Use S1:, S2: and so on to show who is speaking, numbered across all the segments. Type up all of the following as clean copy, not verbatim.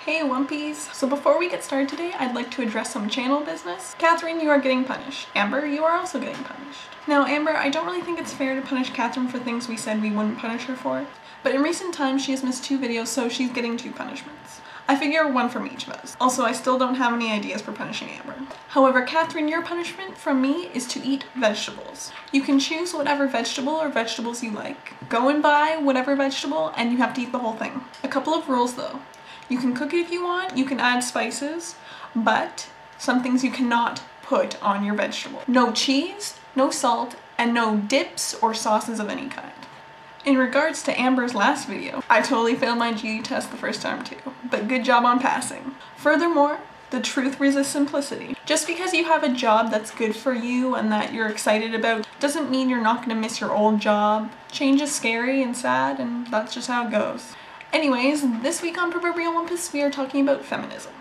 S1: Hey Wumpies! So before we get started today, I'd like to address some channel business. Catherine, you are getting punished. Amber, you are also getting punished. Now Amber, I don't really think it's fair to punish Catherine for things we said we wouldn't punish her for, but in recent times she has missed 2 videos, so she's getting 2 punishments. I figure 1 from each of us. Also, I still don't have any ideas for punishing Amber. However, Catherine, your punishment from me is to eat vegetables. You can choose whatever vegetable or vegetables you like. Go and buy whatever vegetable and you have to eat the whole thing. A couple of rules though. You can cook it if you want, you can add spices, but some things you cannot put on your vegetable. No cheese, no salt, and no dips or sauces of any kind. In regards to Amber's last video, I totally failed my GE test the first time too, but good job on passing. Furthermore, the truth resists simplicity. Just because you have a job that's good for you and that you're excited about doesn't mean you're not going to miss your old job. Change is scary and sad, and that's just how it goes. Anyways, this week on Proverbial Wumpus, we are talking about feminism.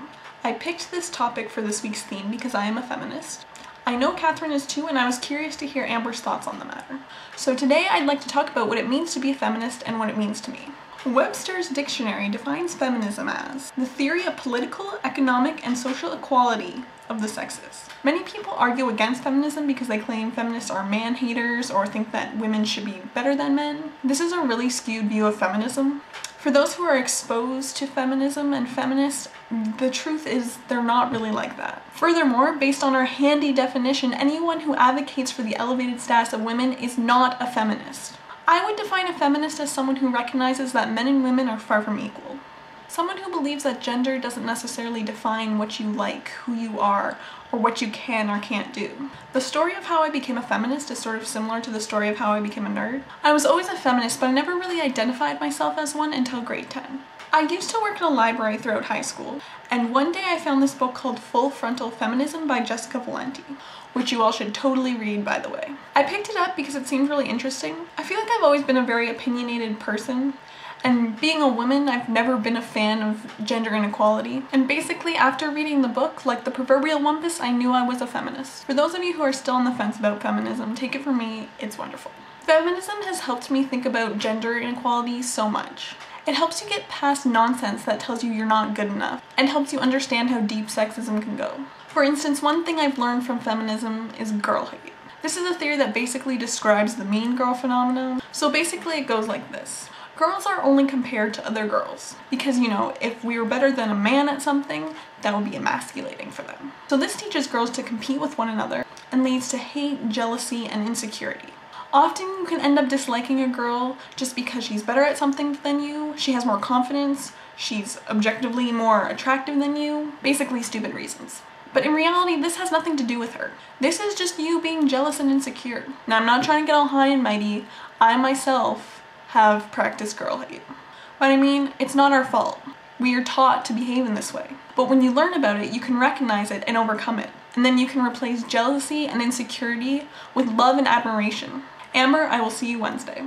S1: I picked this topic for this week's theme because I am a feminist. I know Catherine is too, and I was curious to hear Amber's thoughts on the matter. So today I'd like to talk about what it means to be a feminist and what it means to me. Webster's dictionary defines feminism as the theory of political, economic, and social equality of the sexes. Many people argue against feminism because they claim feminists are man-haters or think that women should be better than men. This is a really skewed view of feminism. For those who are exposed to feminism and feminists, the truth is they're not really like that. Furthermore, based on our handy definition, anyone who advocates for the elevated status of women is not a feminist. I would define a feminist as someone who recognizes that men and women are far from equal. Someone who believes that gender doesn't necessarily define what you like, who you are, or what you can or can't do. The story of how I became a feminist is sort of similar to the story of how I became a nerd. I was always a feminist, but I never really identified myself as one until grade 10. I used to work in a library throughout high school, and one day I found this book called Full Frontal Feminism by Jessica Valenti, which you all should totally read, by the way. I picked it up because it seemed really interesting. I feel like I've always been a very opinionated person, and being a woman, I've never been a fan of gender inequality. And basically, after reading the book, like the proverbial wumpus, I knew I was a feminist. For those of you who are still on the fence about feminism, take it from me, it's wonderful. Feminism has helped me think about gender inequality so much. It helps you get past nonsense that tells you you're not good enough, and helps you understand how deep sexism can go. For instance, one thing I've learned from feminism is girl hate. This is a theory that basically describes the mean girl phenomenon. So basically it goes like this. Girls are only compared to other girls because, you know, if we were better than a man at something, that would be emasculating for them. So this teaches girls to compete with one another and leads to hate, jealousy, and insecurity. Often you can end up disliking a girl just because she's better at something than you, she has more confidence, she's objectively more attractive than you, basically stupid reasons. But in reality, this has nothing to do with her. This is just you being jealous and insecure. Now, I'm not trying to get all high and mighty. I myself have practiced girl hate. But I mean, it's not our fault. We are taught to behave in this way. But when you learn about it, you can recognize it and overcome it. And then you can replace jealousy and insecurity with love and admiration. Amber, I will see you Wednesday.